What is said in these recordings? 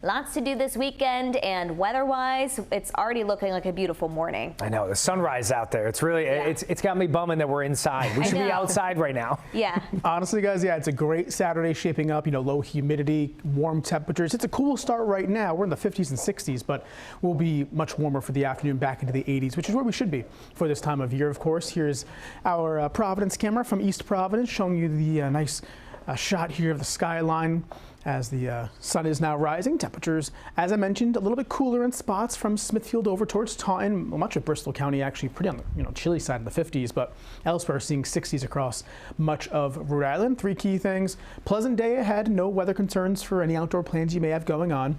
Lots to do this weekend, and weather-wise, it's already looking like a beautiful morning. I know, the sunrise out there. It's really, it's got me bumming that we're inside. We should be outside right now. Yeah. Honestly, guys, yeah, it's a great Saturday shaping up. You know, low humidity, warm temperatures. It's a cool start right now. We're in the 50s and 60s, but we'll be much warmer for the afternoon, back into the 80s, which is where we should be for this time of year, of course. Here's our Providence camera from East Providence, showing you the nice shot here of the skyline as the sun is now rising. Temperatures, as I mentioned, a little bit cooler in spots from Smithfield over towards Taunton. Much of Bristol County actually pretty on the chilly side of the 50s, but elsewhere seeing 60s across much of Rhode Island. Three key things: pleasant day ahead, no weather concerns for any outdoor plans you may have going on.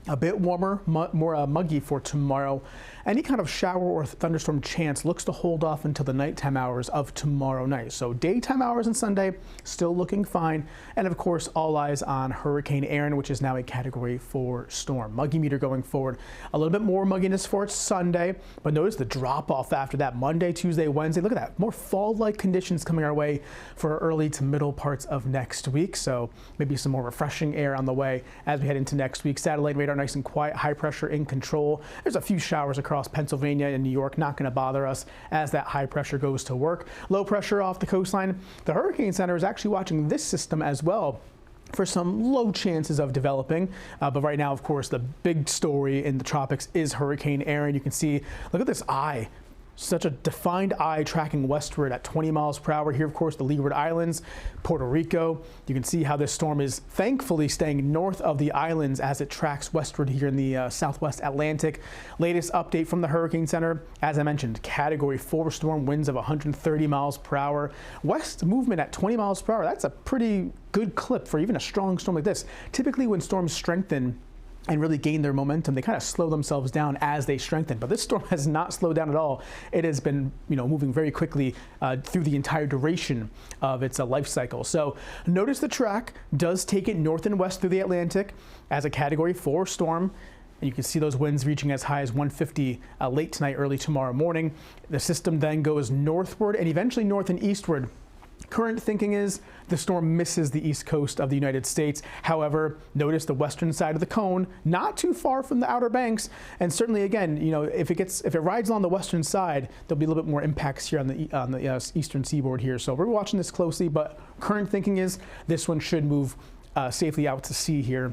A bit warmer, more muggy for tomorrow. Any kind of shower or thunderstorm chance looks to hold off until the nighttime hours of tomorrow night. So daytime hours and Sunday still looking fine. And of course, all eyes on Hurricane Erin, which is now a Category 4 storm. Muggy meter going forward. A little bit more mugginess for Sunday, but notice the drop off after that. Monday, Tuesday, Wednesday. Look at that. More fall-like conditions coming our way for early to middle parts of next week. So maybe some more refreshing air on the way as we head into next week. Satellite radar nice and quiet, high pressure in control. There's a few showers across Pennsylvania and New York, not going to bother us as that high pressure goes to work. Low pressure off the coastline. The Hurricane Center is actually watching this system as well for some low chances of developing. But right now, of course, the big story in the tropics is Hurricane Erin. You can see, look at this eye. Such a defined eye tracking westward at 20 miles per hour. Here, of course, the Leeward Islands, Puerto Rico. You can see how this storm is thankfully staying north of the islands as it tracks westward here in the southwest Atlantic. Latest update from the Hurricane Center, as I mentioned, Category 4 storm, winds of 130 miles per hour. West movement at 20 miles per hour. That's a pretty good clip for even a strong storm like this. Typically when storms strengthen and really gain their momentum, they kind of slow themselves down as they strengthen. But this storm has not slowed down at all. It has been, moving very quickly through the entire duration of its life cycle. So notice the track does take it north and west through the Atlantic as a Category 4 storm. And you can see those winds reaching as high as 150 late tonight, early tomorrow morning. The system then goes northward and eventually north and eastward. Current thinking is the storm misses the east coast of the United States. However, notice the western side of the cone, not too far from the Outer Banks. And certainly, again, if it rides on the western side, there'll be a little bit more impacts here on the eastern seaboard here. So we're watching this closely, but current thinking is this one should move safely out to sea here.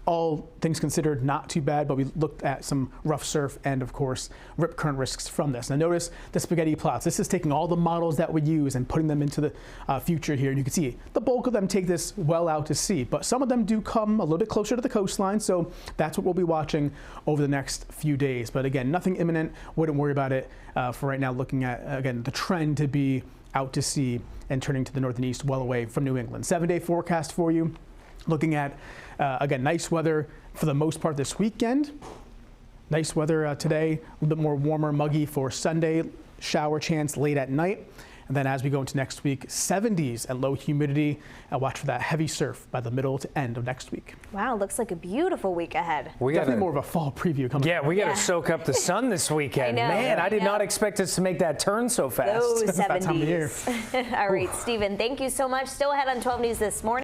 All things considered, not too bad, but we looked at some rough surf and, of course, rip current risks from this. Now notice the spaghetti plots. This is taking all the models that we use and putting them into the future here. And you can see the bulk of them take this well out to sea, but some of them do come a little bit closer to the coastline. So that's what we'll be watching over the next few days. But again, nothing imminent. Wouldn't worry about it for right now. Looking at, again, the trend to be out to sea and turning to the north and east, well away from New England. 7-day forecast for you. Looking at, again, nice weather for the most part this weekend. Nice weather today, a little bit more warmer, muggy for Sunday. Shower chance late at night. And then as we go into next week, 70s and low humidity. Watch for that heavy surf by the middle to end of next week. Wow, looks like a beautiful week ahead. Definitely more of a fall preview coming. Yeah, we got to soak up the sun this weekend. Man, I did not expect us to make that turn so fast. Those 70s. That time of year. All right, Stephen, thank you so much. Still ahead on 12 News this morning.